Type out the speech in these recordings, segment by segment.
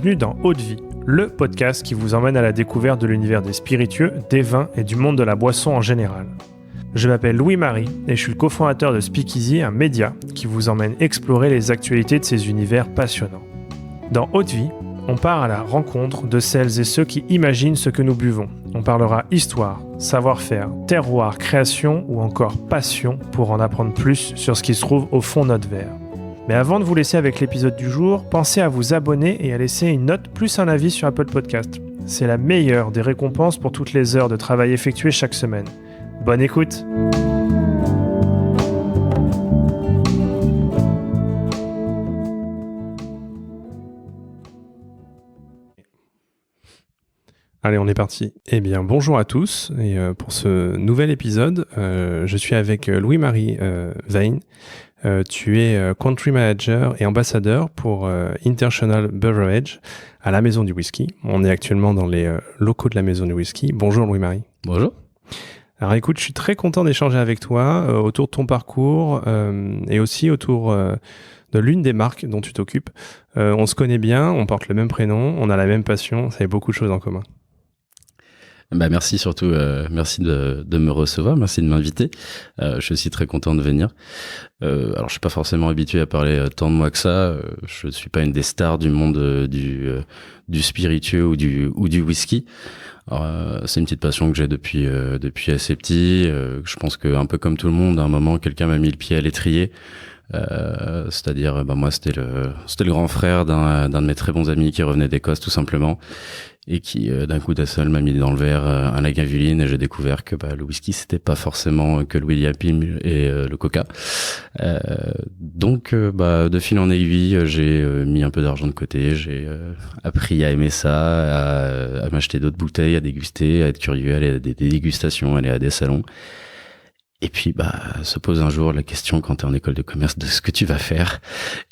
Bienvenue dans Eau de Vie, le podcast qui vous emmène à la découverte de l'univers des spiritueux, des vins et du monde de la boisson en général. Je m'appelle Louis-Marie et je suis le cofondateur de Speakeasy, un média qui vous emmène explorer les actualités de ces univers passionnants. Dans Eau de Vie, on part à la rencontre de celles et ceux qui imaginent ce que nous buvons. On parlera histoire, savoir-faire, terroir, création ou encore passion pour en apprendre plus sur ce qui se trouve au fond de notre verre. Mais avant de vous laisser avec l'épisode du jour, pensez à vous abonner et à laisser une note plus un avis sur Apple Podcast. C'est la meilleure des récompenses pour toutes les heures de travail effectuées chaque semaine. Bonne écoute! Allez, on est parti. Eh bien, bonjour à tous. Et pour ce nouvel épisode, je suis avec Louis-Marie Veyne. Tu es Country Manager et ambassadeur pour International Beverage à la Maison du Whisky. On est actuellement dans les locaux de la Maison du Whisky. Bonjour Louis-Marie. Bonjour. Alors écoute, je suis très content d'échanger avec toi autour de ton parcours et aussi autour de l'une des marques dont tu t'occupes. On se connaît bien, on porte le même prénom, on a la même passion, ça a beaucoup de choses en commun. Merci surtout, merci de me recevoir, merci de m'inviter. Je suis aussi très content de venir. Alors je suis pas forcément habitué à parler tant de moi que ça. Je suis pas une des stars du monde du spiritueux ou du whisky. Alors, c'est une petite passion que j'ai depuis assez petit. Je pense que un peu comme tout le monde, à un moment, quelqu'un m'a mis le pied à l'étrier. C'est-à-dire, moi, c'était le grand frère d'un de mes très bons amis qui revenait d'Écosse, tout simplement, et qui, d'un coup d'un seul, m'a mis dans le verre un Lagavulin, et j'ai découvert que le whisky, c'était pas forcément que le William Pym et le Coca. Donc, de fil en aiguille, j'ai mis un peu d'argent de côté, j'ai appris à aimer ça, à m'acheter d'autres bouteilles, à déguster, à être curieux, à aller à des dégustations, à aller à des salons. Et puis, se pose un jour la question quand t'es en école de commerce de ce que tu vas faire.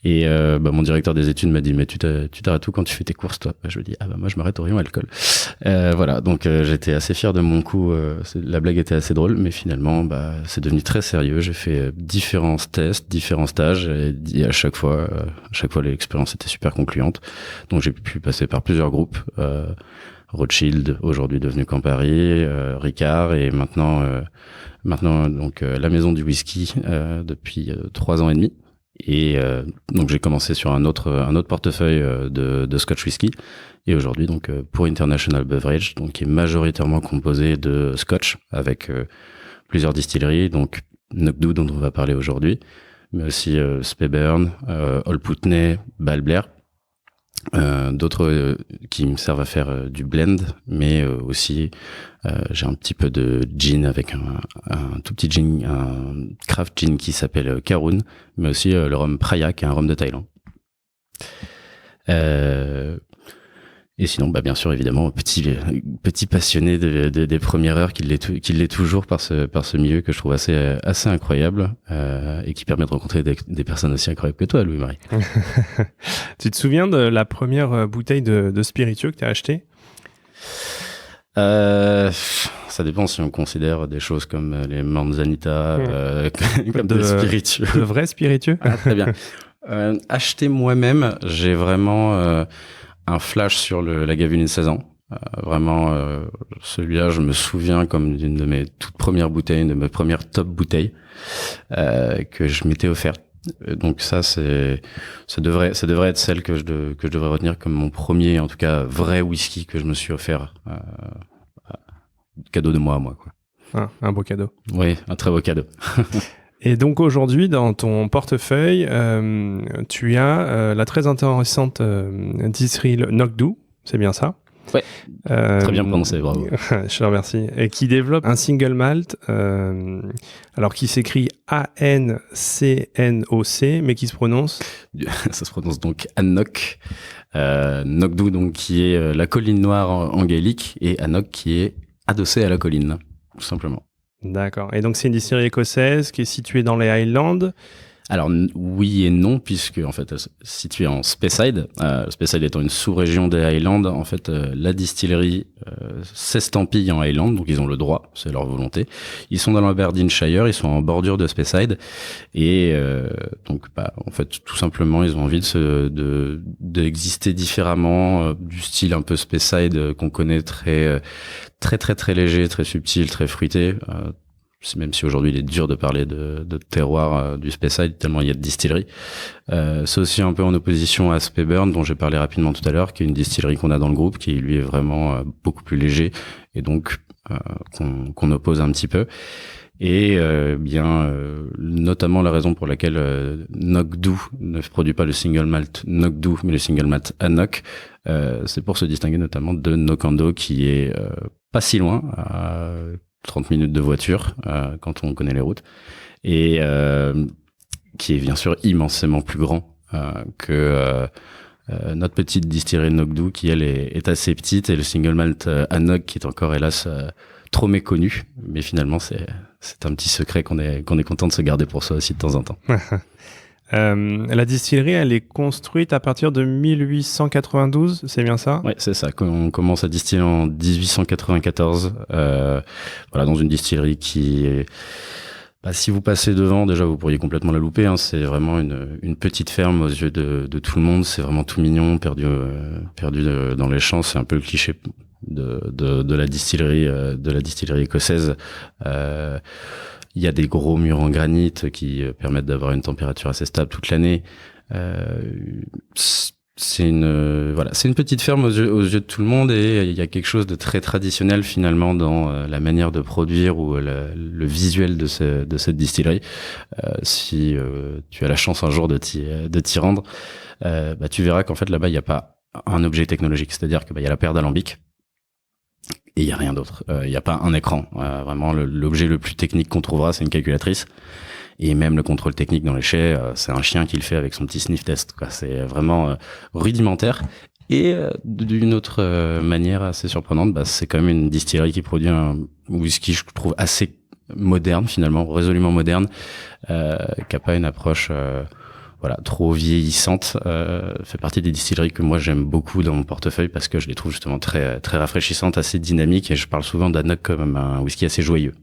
Et mon directeur des études m'a dit, mais tu t'arrêtes tout quand tu fais tes courses, toi? Je lui ai dit, moi je m'arrête au rayon alcool. Voilà, donc j'étais assez fier de mon coup. La blague était assez drôle, mais finalement, c'est devenu très sérieux. J'ai fait différents tests, différents stages, et à chaque fois, l'expérience était super concluante. Donc j'ai pu passer par plusieurs groupes. Rothschild, aujourd'hui devenu Campari, Ricard, et maintenant donc la Maison du Whisky depuis 3 ans et demi. Et donc j'ai commencé sur un autre portefeuille de Scotch Whisky, et aujourd'hui donc pour International Beverage, donc qui est majoritairement composé de Scotch avec plusieurs distilleries, donc Knockdhu dont on va parler aujourd'hui, mais aussi Speyburn, Old Putney, Balblair. D'autres qui me servent à faire du blend, mais aussi j'ai un petit peu de gin avec un tout petit gin, un craft gin qui s'appelle Karun, mais aussi le rhum Praya qui est un rhum de Thaïlande. Et sinon, bien sûr, évidemment, petit passionné des premières heures, qui l'est toujours par ce milieu que je trouve assez incroyable, et qui permet de rencontrer des personnes aussi incroyables que toi, Louis-Marie. Tu te souviens de la première bouteille de spiritueux que tu as achetée? Ça dépend si on considère des choses comme les Manzanita, comme des spiritueux. De vrais spiritueux? Très bien. Acheter moi-même, j'ai vraiment un flash sur le Lagavulin 16 ans. Celui-là, je me souviens comme d'une de mes toutes premières bouteilles, une de mes premières top bouteilles que je m'étais offerte. Donc ça devrait être celle que je devrais retenir comme mon premier, en tout cas, vrai whisky que je me suis offert. Cadeau de moi à moi, quoi. Un beau cadeau. Oui, un très beau cadeau. Et donc aujourd'hui, dans ton portefeuille, tu as la très intéressante distillerie Knockdhu, c'est bien ça? Ouais, très bien prononcé, bravo. Je te remercie. Et qui développe un single malt, alors qui s'écrit ANCNOC, mais qui se prononce... Ça se prononce donc Annoc. Knockdhu, donc, qui est la colline noire en gaélique, et Annoc qui est adossé à la colline, tout simplement. D'accord. Et donc, c'est une distillerie écossaise qui est située dans les Highlands. Alors oui et non, puisque en fait situé en Speyside, Speyside étant une sous-région des Highlands, en fait la distillerie s'estampille en Highlands, donc ils ont le droit, c'est leur volonté. Ils sont dans l'Aberdeenshire, ils sont en bordure de Speyside, et donc en fait tout simplement ils ont envie d'exister différemment, du style un peu Speyside qu'on connaît très léger, très subtil, très fruité. Même si aujourd'hui il est dur de parler de terroir du Speyside tellement il y a de distilleries. C'est aussi un peu en opposition à Speyburn dont j'ai parlé rapidement tout à l'heure, qui est une distillerie qu'on a dans le groupe, qui lui est vraiment beaucoup plus léger et donc qu'on oppose un petit peu. Et notamment la raison pour laquelle Knockdhu ne produit pas le single malt Knockdhu mais le single malt Anok, c'est pour se distinguer notamment de Knockando qui est pas si loin, à 30 minutes de voiture quand on connaît les routes, et qui est bien sûr immensément plus grand que notre petite distillerie Knockdhu qui elle est assez petite, et le single malt Anok qui est encore hélas trop méconnu, mais finalement c'est un petit secret qu'on est content de se garder pour soi aussi de temps en temps. La distillerie, elle est construite à partir de 1892, c'est bien ça ? Ouais, c'est ça. On commence à distiller en 1894, dans une distillerie qui est... si vous passez devant, déjà, vous pourriez complètement la louper, hein. C'est vraiment une petite ferme aux yeux de tout le monde. C'est vraiment tout mignon, perdu dans les champs. C'est un peu le cliché de la distillerie écossaise. Il y a des gros murs en granit qui permettent d'avoir une température assez stable toute l'année. C'est une petite ferme aux yeux de tout le monde, et il y a quelque chose de très traditionnel finalement dans la manière de produire ou le visuel de cette distillerie. Si tu as la chance un jour de t'y rendre, tu verras qu'en fait là-bas il n'y a pas un objet technologique, c'est-à-dire que il y a la paire d'alambics. Et il y a rien d'autre. Il y a pas un écran. Vraiment, l'objet le plus technique qu'on trouvera, c'est une calculatrice. Et même le contrôle technique dans les chais, c'est un chien qui le fait avec son petit sniff test, quoi. C'est vraiment rudimentaire. Et d'une autre manière assez surprenante, c'est quand même une distillerie qui produit un whisky, je trouve, assez moderne finalement, résolument moderne, qui a pas une approche trop vieillissante. Fait partie des distilleries que moi j'aime beaucoup dans mon portefeuille parce que je les trouve justement très très rafraîchissantes, assez dynamiques, et je parle souvent d'Anok comme un whisky assez joyeux.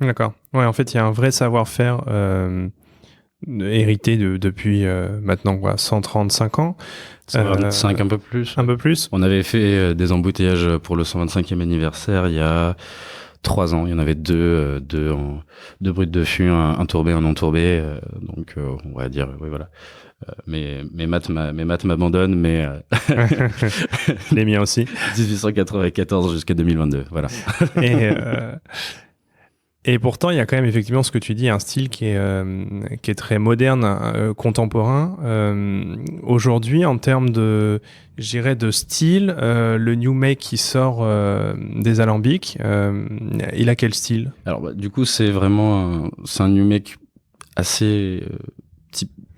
D'accord. Ouais, en fait, il y a un vrai savoir-faire hérité depuis maintenant 135 ans. 125, un peu plus. Un peu plus. On avait fait des embouteillages pour le 125e anniversaire il y a 3 ans. Il y en avait deux brutes de fût, un tourbé, un non tourbé. Donc, on va dire, oui, voilà. Mes maths m'abandonnent, mais les miens aussi. 1894 jusqu'à 2022, voilà. Et pourtant, il y a quand même effectivement ce que tu dis, un style qui est très moderne, contemporain. Aujourd'hui, en termes de style, le New Make qui sort des alambics, il a quel style ? Alors, du coup, c'est vraiment un New Make assez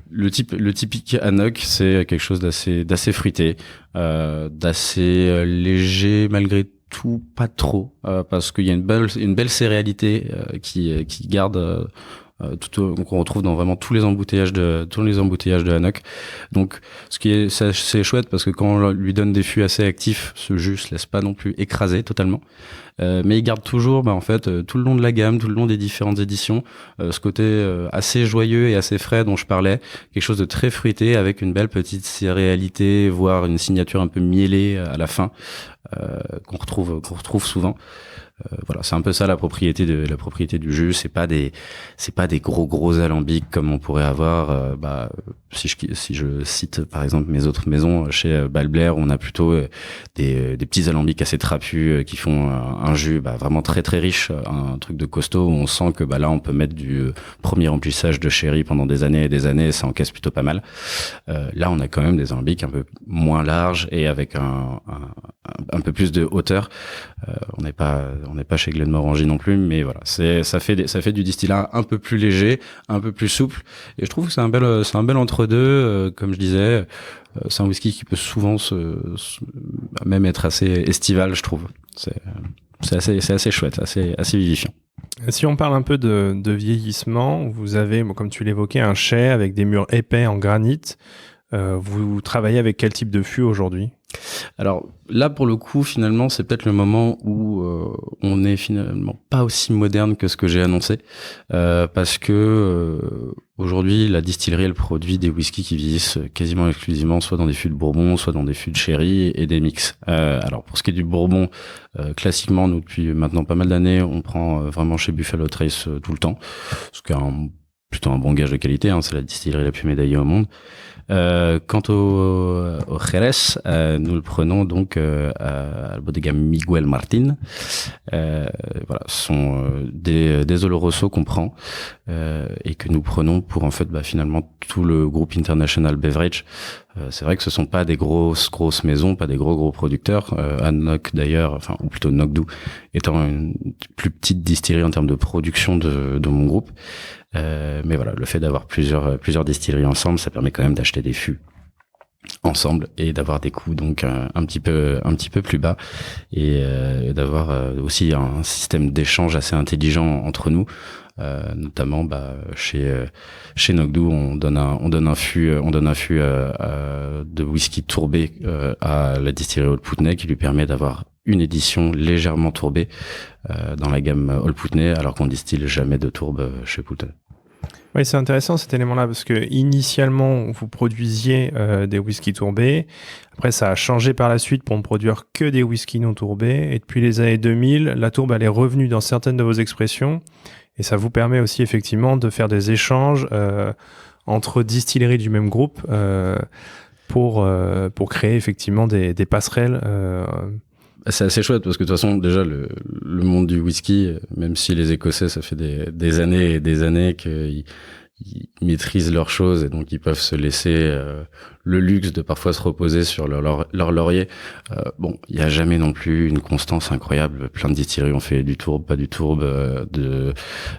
le typique Anok, c'est quelque chose d'assez fruité, d'assez léger malgré tout, pas trop, parce qu'il y a une belle céréalité qui garde qu'on retrouve dans vraiment tous les embouteillages de Anok. Donc c'est chouette parce que quand on lui donne des fûts assez actifs, ce jus se laisse pas non plus écraser totalement. Mais il garde toujours en fait tout le long de la gamme, tout le long des différentes éditions, ce côté assez joyeux et assez frais dont je parlais, quelque chose de très fruité avec une belle petite céréalité, voire une signature un peu mielée à la fin, qu'on retrouve souvent. Voilà, c'est un peu ça la propriété du jus. C'est pas des gros alambics comme on pourrait avoir. Si je cite par exemple mes autres maisons chez Balblair, on a plutôt des petits alambics assez trapus qui font un jus vraiment très très riche, un truc de costaud où on sent que là on peut mettre du premier remplissage de sherry pendant des années et des années, et ça encaisse plutôt pas mal. Là on a quand même des alambics un peu moins larges et avec un peu plus de hauteur. On n'est pas chez Glenmorangie non plus, mais voilà, ça fait du distillat un peu plus léger, un peu plus souple, et je trouve que c'est un bel entre-deux. Comme je disais, c'est un whisky qui peut souvent même être assez estival, je trouve. C'est assez chouette, assez vivifiant. Si on parle un peu de vieillissement, vous avez, comme tu l'évoquais, un chai avec des murs épais en granit. Vous travaillez avec quel type de fût aujourd'hui ? Alors là, pour le coup, finalement, c'est peut-être le moment où on est finalement pas aussi moderne que ce que j'ai annoncé, parce que aujourd'hui, la distillerie, elle produit des whiskies qui vieillissent quasiment exclusivement soit dans des fûts de Bourbon, soit dans des fûts de sherry et des mix. Alors pour ce qui est du Bourbon, classiquement, nous depuis maintenant pas mal d'années, on prend vraiment chez Buffalo Trace tout le temps, ce qui est plutôt un bon gage de qualité, hein, c'est la distillerie la plus médaillée au monde. Quant au Jerez, nous le prenons donc à la bodega Miguel Martin. Voilà, ce sont des Oloroso qu'on prend et que nous prenons pour en fait finalement tout le groupe International Beverage. C'est vrai que ce sont pas des grosses maisons, pas des gros producteurs. Annoc d'ailleurs, ou plutôt Nogdou, étant une plus petite distillerie en termes de production de mon groupe. Mais voilà, le fait d'avoir plusieurs distilleries ensemble, ça permet quand même d'acheter des fûts ensemble et d'avoir des coûts donc un petit peu plus bas et d'avoir aussi un système d'échange assez intelligent entre nous. Notamment chez Nogdou, on donne un fût de whisky tourbé à la distillerie Old Putney qui lui permet d'avoir une édition légèrement tourbée dans la gamme Old Putney, alors qu'on distille jamais de tourbe chez Putney. Oui, c'est intéressant cet élément-là parce que initialement vous produisiez des whiskies tourbés. Après, ça a changé par la suite pour ne produire que des whiskies non tourbés. Et depuis les années 2000, la tourbe elle est revenue dans certaines de vos expressions. Et ça vous permet aussi effectivement de faire des échanges entre distilleries du même groupe pour créer effectivement des passerelles. C'est assez chouette parce que de toute façon déjà le monde du whisky, même si les Écossais ça fait des années et des années qu'ils maîtrisent leurs choses et donc ils peuvent se laisser le luxe de parfois se reposer sur leur laurier. Bon, il y a jamais non plus une constance incroyable. Plein de distilleries ont fait du tourbe, pas du tourbe.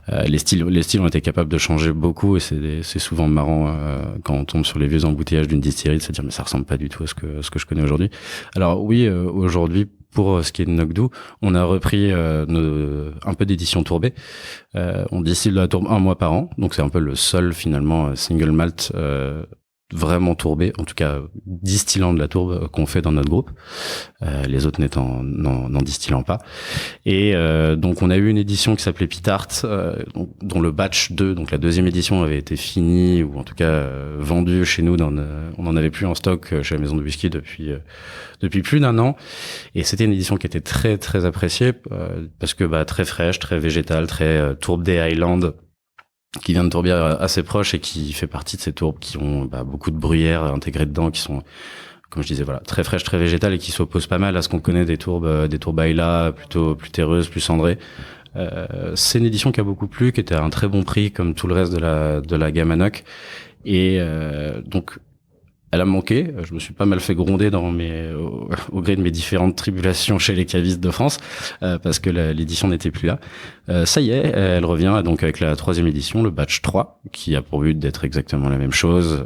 Les styles ont été capables de changer beaucoup et c'est souvent marrant quand on tombe sur les vieux embouteillages d'une distillerie de se dire mais ça ressemble pas du tout à ce que je connais aujourd'hui. Alors oui, aujourd'hui. Pour ce qui est de Nogdou, on a repris un peu d'édition tourbée. On distille de la tourbe 1 mois par an, donc c'est un peu le seul finalement single malt vraiment tourbé, en tout cas distillant de la tourbe qu'on fait dans notre groupe. Les autres n'en distillant pas. Et donc on a eu une édition qui s'appelait Pitart, dont le batch 2, donc la deuxième édition avait été finie ou en tout cas vendue chez nous. On en avait plus en stock chez la maison de whisky depuis plus d'1 an. Et c'était une édition qui était très très appréciée parce que très fraîche, très végétale, très tourbe des Highlands, qui vient de tourbières assez proches et qui fait partie de ces tourbes qui ont beaucoup de bruyère intégrée dedans, qui sont, comme je disais, voilà, très fraîches, très végétales et qui s'opposent pas mal à ce qu'on connaît des tourbes Islay, plutôt plus terreuses, plus cendrées. C'est une édition qui a beaucoup plu, qui était à un très bon prix comme tout le reste de la gamme Annoc. Et donc elle a manqué. Je me suis pas mal fait gronder au gré de mes différentes tribulations chez les cavistes de France, parce que l'édition n'était plus là. Ça y est, elle revient donc avec la 3e édition, le batch 3, qui a pour but d'être exactement la même chose,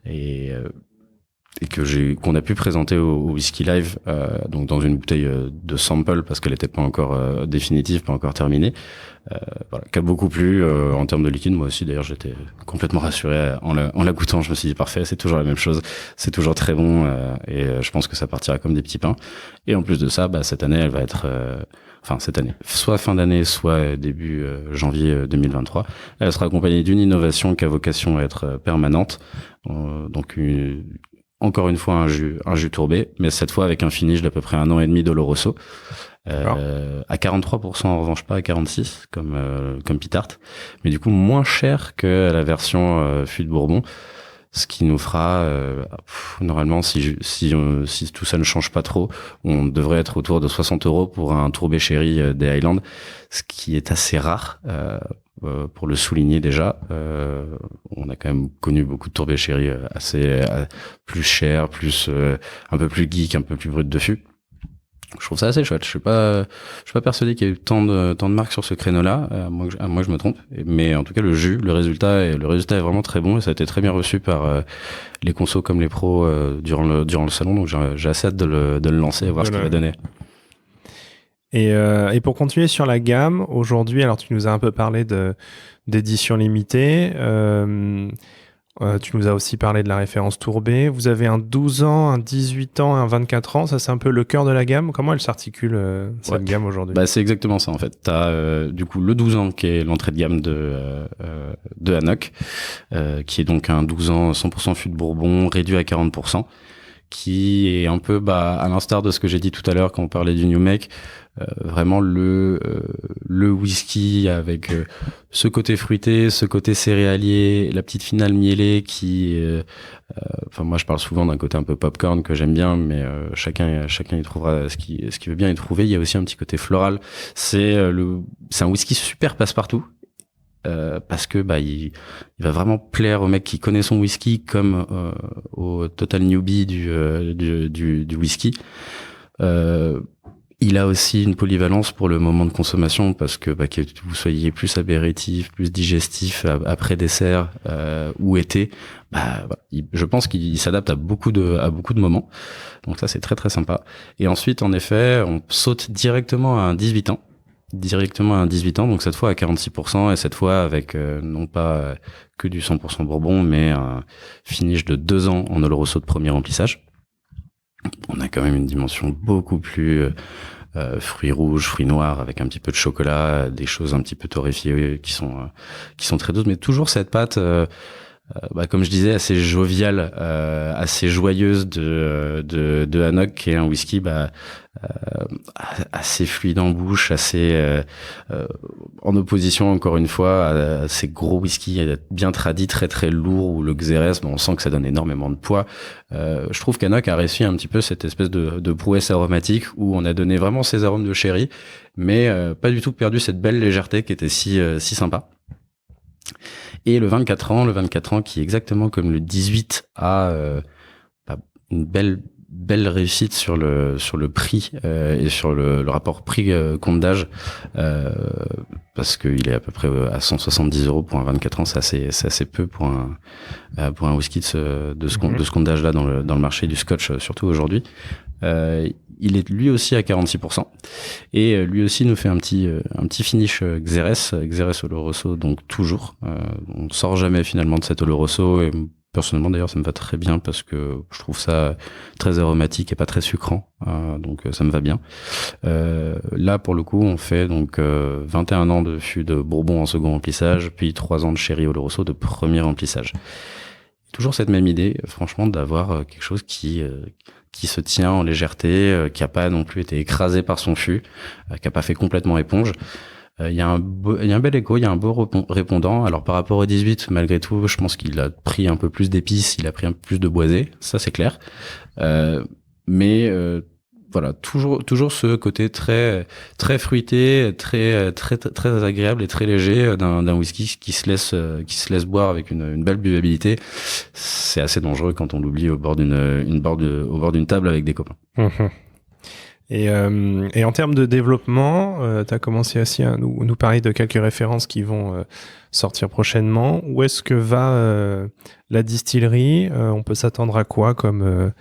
et qu'on a pu présenter au Whisky Live, donc dans une bouteille de sample parce qu'elle n'était pas encore définitive, pas encore terminée. Voilà, qui a beaucoup plu en termes de liquide. Moi aussi d'ailleurs j'étais complètement rassuré en la goûtant. Je me suis dit parfait, c'est toujours la même chose, c'est toujours très bon, et je pense que ça partira comme des petits pains. Et en plus de ça, cette année elle va être cette année, soit fin d'année, soit début janvier 2023, elle sera accompagnée d'une innovation qui a vocation à être permanente, donc encore une fois un jus tourbé, mais cette fois avec un finish d'à peu près 1 an et demi d'Oloroso. À 43%, en revanche pas à 46% comme Pitart, mais du coup moins cher que la version fût de Bourbon, ce qui nous fera normalement si tout ça ne change pas trop, on devrait être autour de 60 € pour un tourbé sherry des Highlands, ce qui est assez rare. Pour le souligner déjà, on a quand même connu beaucoup de tourbés sherry assez plus chers, un peu plus geek, un peu plus brut de fût. Je trouve ça assez chouette. Je suis pas persuadé qu'il y ait eu tant de marques sur ce créneau-là. À moins que je me trompe. Mais en tout cas, le résultat est vraiment très bon et ça a été très bien reçu par les consos comme les pros durant le salon. Donc j'ai assez hâte de le lancer et voir ce qu'il va donner. Et pour continuer sur la gamme, aujourd'hui, alors tu nous as un peu parlé d'édition limitée. Tu nous as aussi parlé de la référence tourbée. Vous avez un 12 ans, un 18 ans, un 24 ans. Ça, c'est un peu le cœur de la gamme. Comment elle s'articule, cette gamme aujourd'hui? Bah, c'est exactement ça, en fait. T'as, du coup, le 12 ans qui est l'entrée de gamme de Anok, qui est donc un 12 ans 100% fût de Bourbon, réduit à 40%, qui est un peu, à l'instar de ce que j'ai dit tout à l'heure quand on parlait du New Make, vraiment le whisky avec ce côté fruité, ce côté céréalier, la petite finale mielée qui, moi je parle souvent d'un côté un peu popcorn que j'aime bien, mais chacun y trouvera ce qu'il veut bien y trouver. Il y a aussi un petit côté floral. C'est un whisky super passe-partout. Parce que il va vraiment plaire au mec qui connaît son whisky comme au total newbie du whisky. Il a aussi une polyvalence pour le moment de consommation parce que que vous soyez plus apéritif, plus digestif après dessert ou été, je pense qu'il s'adapte à beaucoup de moments. Donc ça c'est très très sympa. Et ensuite en effet, on saute directement à un 18 ans. Donc cette fois à 46% et cette fois avec non pas que du 100% Bourbon mais un finish de 2 ans en Oloroso de premier remplissage. On a quand même une dimension beaucoup plus fruits rouges, fruits noirs avec un petit peu de chocolat, des choses un petit peu torréfiées qui sont très douces, mais toujours cette pâte comme je disais assez joviale, assez joyeuse de Anok, qui est un whisky assez fluide en bouche, assez en opposition encore une fois à ces gros whisky bien tradis, très très lourds, où le Xérès, on sent que ça donne énormément de poids. Je trouve qu'Anok a réussi un petit peu cette espèce de prouesse aromatique où on a donné vraiment ces arômes de sherry, mais pas du tout perdu cette belle légèreté qui était si sympa. Et le 24 ans qui est exactement comme le 18 a une belle réussite sur le prix et sur le rapport prix compte d'âge, parce qu'il est à peu près à 170 € pour un 24 ans. C'est assez peu pour un whisky de ce compte d'âge là dans le marché du scotch, surtout aujourd'hui. Il est lui aussi à 46% et lui aussi nous fait un petit finish Xérès Oloroso, donc toujours on sort jamais finalement de cet Oloroso, et personnellement d'ailleurs ça me va très bien parce que je trouve ça très aromatique et pas très sucrant, donc ça me va bien. Là pour le coup on fait donc 21 ans de fût de Bourbon en second remplissage, puis 3 ans de Sherry Oloroso de premier remplissage. Toujours cette même idée, franchement, d'avoir quelque chose qui se tient en légèreté, qui a pas non plus été écrasé par son fût, qui a pas fait complètement éponge. Il y a un bel écho, il y a un beau répondant. Alors par rapport au 18, malgré tout, je pense qu'il a pris un peu plus d'épices, il a pris un peu plus de boisé, ça c'est clair. Mais voilà, toujours ce côté très très fruité, très très très agréable et très léger d'un whisky qui se laisse boire avec une belle buvabilité. C'est assez dangereux quand on l'oublie au bord d'une table avec des copains. Et en termes de développement, tu as commencé aussi à nous parler de quelques références qui vont sortir prochainement. Où est-ce que va la distillerie? On peut s'attendre à quoi comme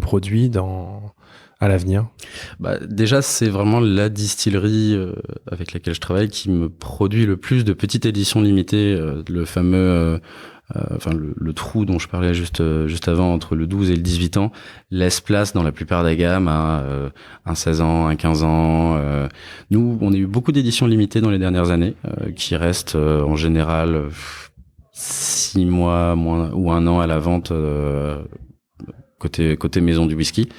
produit à l'avenir? Déjà, c'est vraiment la distillerie avec laquelle je travaille qui me produit le plus de petites éditions limitées, le fameux le trou dont je parlais juste avant entre le 12 et le 18 ans laisse place dans la plupart des gammes à un 16 ans, un 15 ans. Nous, on a eu beaucoup d'éditions limitées dans les dernières années qui restent en général 6 mois moins, ou 1 an à la vente côté maison du whisky.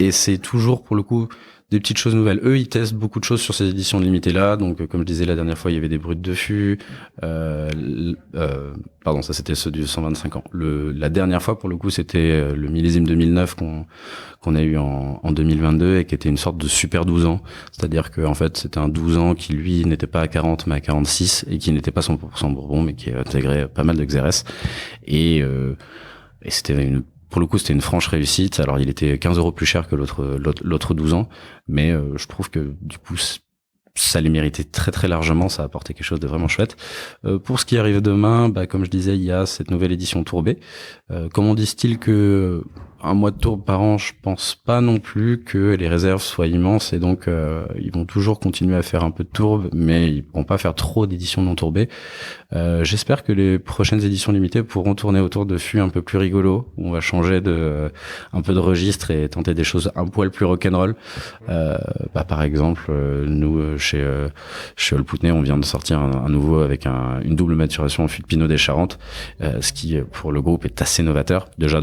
Et c'est toujours pour le coup des petites choses nouvelles. Eux, ils testent beaucoup de choses sur ces éditions limitées-là. Donc, comme je disais la dernière fois, il y avait des brutes de fût. Pardon, ça c'était ceux du 125 ans. La dernière fois, pour le coup, c'était le millésime 2009 qu'on a eu en 2022 et qui était une sorte de super 12 ans. C'est-à-dire que en fait, c'était un 12 ans qui, lui, n'était pas à 40, mais à 46 et qui n'était pas 100% Bourbon, mais qui intégrait pas mal de Xérès. Et c'était pour le coup, c'était une franche réussite. Alors, il était 15 € plus cher que l'autre 12 ans, mais je trouve que du coup, ça les méritait très très largement, ça a apporté quelque chose de vraiment chouette. Pour ce qui arrive demain, comme je disais, il y a cette nouvelle édition tourbée. Comment disent-ils que un mois de tourbe par an, je pense pas non plus que les réserves soient immenses, et donc ils vont toujours continuer à faire un peu de tourbe, mais ils pourront pas faire trop d'éditions non tourbées. J'espère que les prochaines éditions limitées pourront tourner autour de fûts un peu plus rigolos, où on va changer un peu de registre et tenter des choses un poil plus rock'n'roll. Par exemple, nous chez Olpoutney, on vient de sortir un nouveau avec une double maturation en fût de Pinot des Charentes, ce qui pour le groupe est assez novateur. Déjà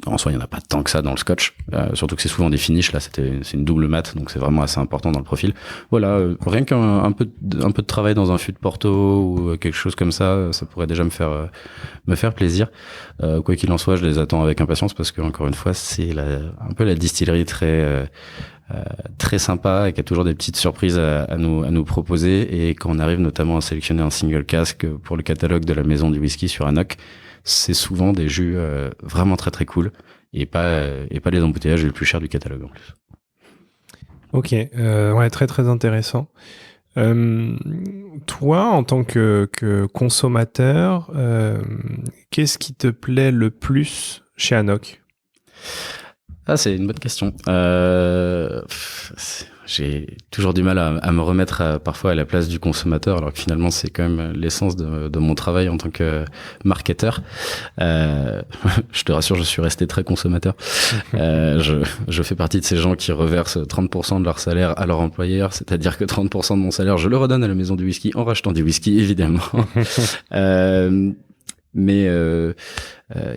en soi, il n'y en a pas tant que ça dans le scotch, surtout que c'est souvent des finishes. Là, c'est une double mat, donc c'est vraiment assez important dans le profil. Voilà, rien qu'un peu de travail dans un fût de Porto ou quelque chose comme ça pourrait déjà me faire plaisir. Quoi qu'il en soit, je les attends avec impatience parce que encore une fois, c'est un peu la distillerie très sympa et qui a toujours des petites surprises à nous proposer. Et quand on arrive notamment à sélectionner un single cask pour le catalogue de la maison du whisky sur Anok, c'est souvent des jus vraiment très très cool et pas les embouteillages les plus chers du catalogue en plus. Ok, ouais, très très intéressant. Toi, en tant que consommateur, qu'est-ce qui te plaît le plus chez Anok ? C'est une bonne question. J'ai toujours du mal à me remettre parfois à la place du consommateur, alors que finalement c'est quand même l'essence de mon travail en tant que marketeur. Je te rassure, je suis resté très consommateur. Je fais partie de ces gens qui reversent 30% de leur salaire à leur employeur, c'est-à-dire que 30% de mon salaire, je le redonne à la maison du whisky en rachetant du whisky, évidemment. Mais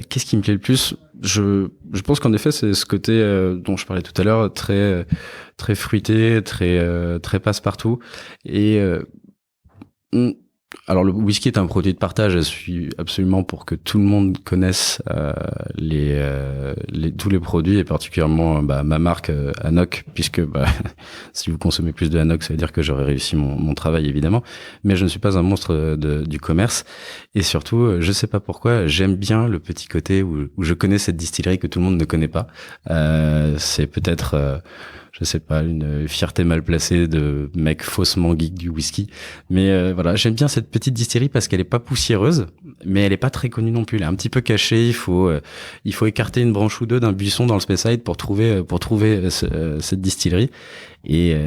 qu'est-ce qui me plaît le plus ? Je pense qu'en effet c'est ce côté dont je parlais tout à l'heure, très très fruité, très passe-partout. Et alors le whisky est un produit de partage. Je suis absolument pour que tout le monde connaisse tous les produits, et particulièrement ma marque Anok, puisque si vous consommez plus de Anok, ça veut dire que j'aurais réussi mon travail évidemment. Mais je ne suis pas un monstre du commerce, et surtout je sais pas pourquoi j'aime bien le petit côté où je connais cette distillerie que tout le monde ne connaît pas. C'est peut-être je sais pas, une fierté mal placée de mec faussement geek du whisky. Mais voilà, j'aime bien cette petite distillerie parce qu'elle est pas poussiéreuse, mais elle est pas très connue non plus. Elle est un petit peu cachée. Il faut écarter une branche ou deux d'un buisson dans le Speyside pour trouver cette distillerie. Et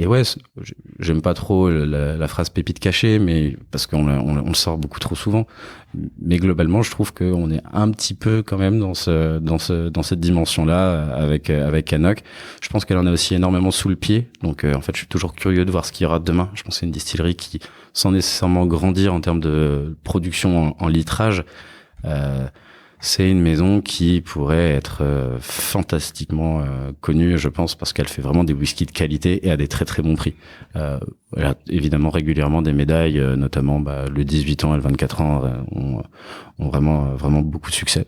ouais, j'aime pas trop la phrase pépite cachée, mais parce qu'on le sort beaucoup trop souvent. Mais globalement, je trouve qu'on est un petit peu quand même dans cette dimension-là avec Anok. Je pense qu'elle en a aussi énormément sous le pied. Donc en fait, je suis toujours curieux de voir ce qu'il y aura demain. Je pense que c'est une distillerie qui, sans nécessairement grandir en termes de production en litrage, c'est une maison qui pourrait être fantastiquement connue, je pense, parce qu'elle fait vraiment des whiskies de qualité et à des très très bons prix. Elle a évidemment régulièrement des médailles, notamment le 18 ans et le 24 ans ont vraiment beaucoup de succès.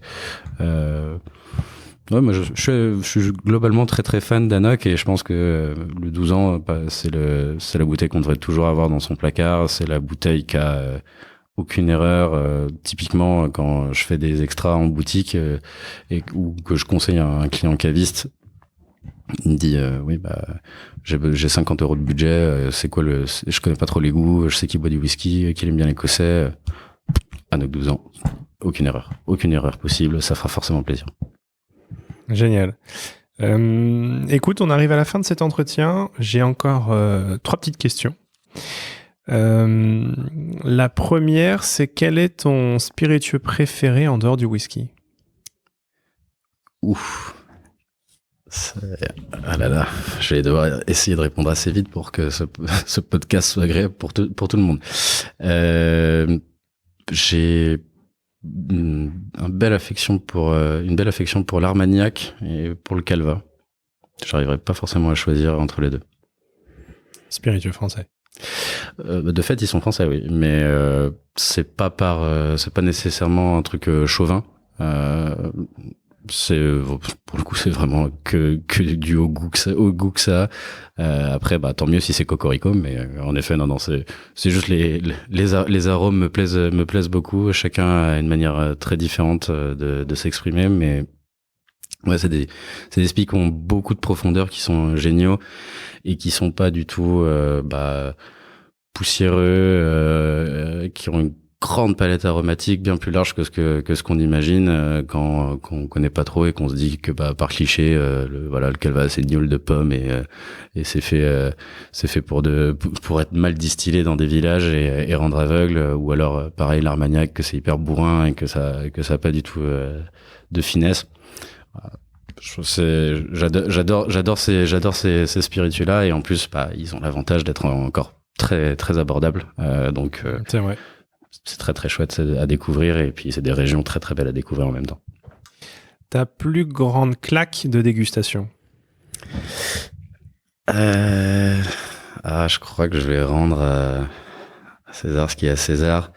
Ouais, moi je suis globalement très très fan d'Anok, et je pense que le 12 ans, c'est la bouteille qu'on devrait toujours avoir dans son placard. C'est la bouteille qui a aucune erreur. Typiquement, quand je fais des extras en boutique ou que je conseille à un client caviste, il me dit oui, j'ai 50 € de budget. C'est quoi je connais pas trop les goûts. Je sais qu'il boit du whisky, qu'il aime bien l'écossais. Anok 12 ans, aucune erreur possible. Ça fera forcément plaisir. Génial. Écoute, on arrive à la fin de cet entretien. J'ai encore 3 petites questions. La première, c'est quel est ton spiritueux préféré en dehors du whisky ? Ouf. Ah là là, je vais devoir essayer de répondre assez vite pour que ce podcast soit agréable pour tout le monde. J'ai une belle affection pour l'Armagnac et pour le Calva. J'arriverai pas forcément à choisir entre les deux. Spiritueux français. De fait, ils sont français, oui, mais c'est pas nécessairement un truc chauvin. Pour le coup, c'est vraiment que du au goût que ça. Après, tant mieux si c'est cocorico, mais en effet, non, c'est juste les arômes me plaisent beaucoup. Chacun a une manière très différente de s'exprimer, mais Ouais, c'est des spies qui ont beaucoup de profondeur, qui sont géniaux et qui sont pas du tout poussiéreux, qui ont une grande palette aromatique bien plus large que ce qu'on imagine quand on connaît pas trop et qu'on se dit que par cliché le calva c'est une gnôle de pomme et c'est fait pour être mal distillé dans des villages et rendre aveugle, ou alors pareil l'Armagnac, que c'est hyper bourrin et que ça a pas du tout de finesse. J'adore ces spiritueux là, et en plus ils ont l'avantage d'être encore très très abordables, donc c'est vrai. C'est très très chouette à découvrir, et puis c'est des régions très très belles à découvrir en même temps. Ta plus grande claque de dégustation? Je crois que je vais rendre à César ce qui est à César.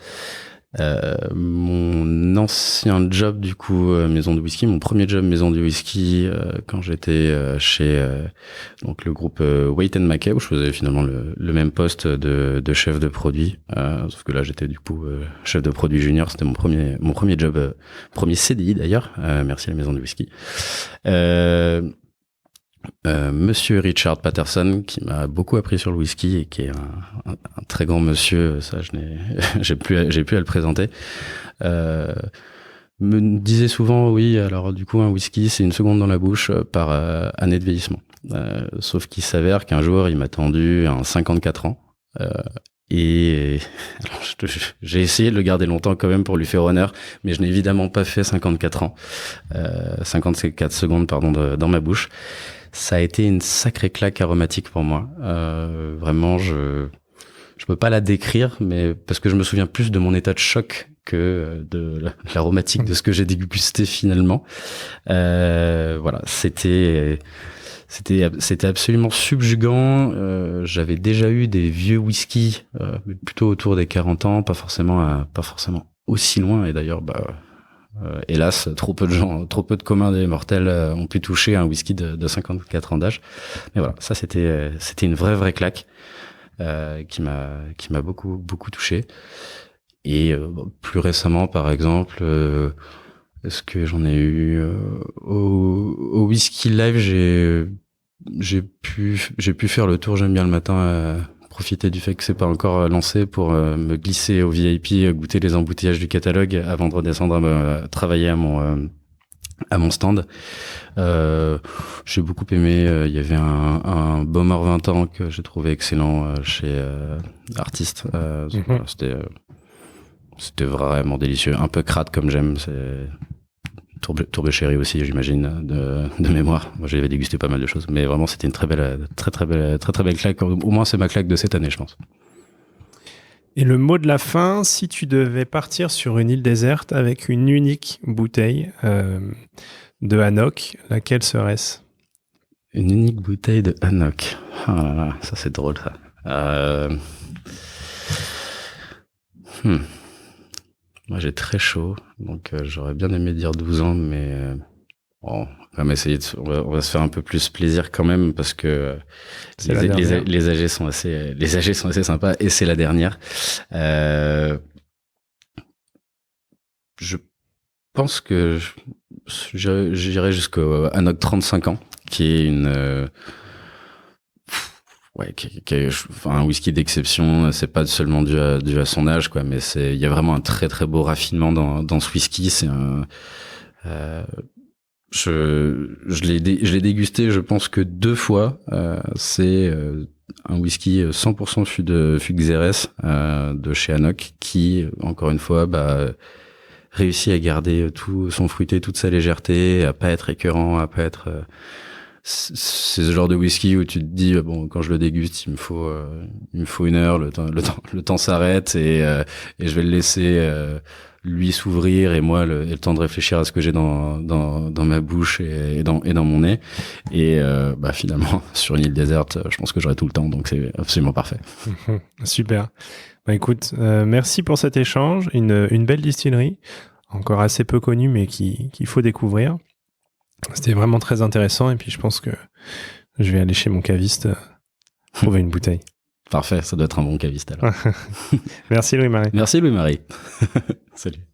Mon ancien job, du coup, maison de whisky, mon premier job maison de whisky, quand j'étais chez donc le groupe Wait & Mackay, où je faisais finalement le même poste de chef de produit, sauf que là j'étais du coup chef de produit junior. C'était mon premier job, premier CDI d'ailleurs, merci à la maison de whisky. Monsieur Richard Patterson, qui m'a beaucoup appris sur le whisky et qui est un très grand monsieur, ça j'ai plus à le présenter, me disait souvent, oui, alors du coup un whisky c'est 1 seconde dans la bouche par année de vieillissement, sauf qu'il s'avère qu'un jour il m'a tendu un 54 ans, et alors j'ai essayé de le garder longtemps quand même pour lui faire honneur, mais je n'ai évidemment pas fait 54 ans, 54 secondes pardon dans ma bouche. Ça a été une sacrée claque aromatique pour moi. Vraiment, je peux pas la décrire, mais parce que je me souviens plus de mon état de choc que de l'aromatique de ce que j'ai dégusté finalement. Voilà, c'était absolument subjugant. J'avais déjà eu des vieux whisky, plutôt autour des 40 ans, pas forcément aussi loin. Et d'ailleurs, hélas, trop peu de communs des mortels ont pu toucher un whisky de 54 ans d'âge. Mais voilà, ça c'était une vraie claque qui m'a beaucoup touché. Et plus récemment, par exemple, est-ce que j'en ai eu au Whisky Live, j'ai pu faire le tour. J'aime bien le matin profiter du fait que c'est pas encore lancé pour me glisser au VIP, goûter les embouteillages du catalogue avant de redescendre travailler à mon stand. J'ai beaucoup aimé. Il y avait un Bomber 20 ans que j'ai trouvé excellent chez Artiste. Voilà, c'était vraiment délicieux, un peu crade comme j'aime. C'est Tourbe Chéri aussi, j'imagine, de mémoire. Moi, j'avais dégusté pas mal de choses, mais vraiment, c'était une très belle claque. Au moins, c'est ma claque de cette année, je pense. Et le mot de la fin, si tu devais partir sur une île déserte avec une unique bouteille de Hanok, laquelle serait-ce? Une unique bouteille de Hanok. Ah là là, ça c'est drôle, ça. Moi, j'ai très chaud, donc j'aurais bien aimé dire 12 ans, mais on va essayer on va se faire un peu plus plaisir quand même, parce que les âgés sont assez sympas, et c'est la dernière. Je pense que j'irai jusqu'au Hanok 35 ans, qui est une un whisky d'exception. C'est pas seulement dû à son âge, quoi, mais il y a vraiment un très très beau raffinement dans ce whisky. C'est je l'ai dégusté, je pense que 2 fois. C'est un whisky 100% fût de Xérès de chez Hanok, qui encore une fois réussit à garder tout son fruité, toute sa légèreté, à pas être écœurant, à pas être c'est ce genre de whisky où tu te dis bon, quand je le déguste, il me faut 1 heure, le temps s'arrête, et je vais le laisser lui s'ouvrir, et moi le temps de réfléchir à ce que j'ai dans ma bouche et dans mon nez, et finalement sur une île déserte, je pense que j'aurai tout le temps, donc c'est absolument parfait. Super. Écoute, merci pour cet échange, une belle distillerie, encore assez peu connue, mais qu'il faut découvrir. C'était vraiment très intéressant, et puis je pense que je vais aller chez mon caviste trouver une bouteille. Parfait, ça doit être un bon caviste alors. Merci Louis-Marie. Merci Louis-Marie. Salut.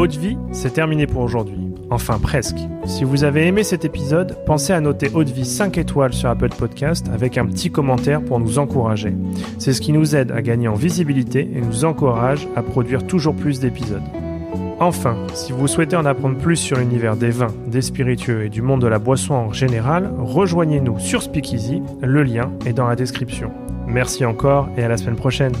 Eau de vie, c'est terminé pour aujourd'hui. Enfin, presque. Si vous avez aimé cet épisode, pensez à noter Eau de vie 5 étoiles sur Apple Podcast avec un petit commentaire pour nous encourager. C'est ce qui nous aide à gagner en visibilité et nous encourage à produire toujours plus d'épisodes. Enfin, si vous souhaitez en apprendre plus sur l'univers des vins, des spiritueux et du monde de la boisson en général, rejoignez-nous sur Speakeasy, le lien est dans la description. Merci encore et à la semaine prochaine.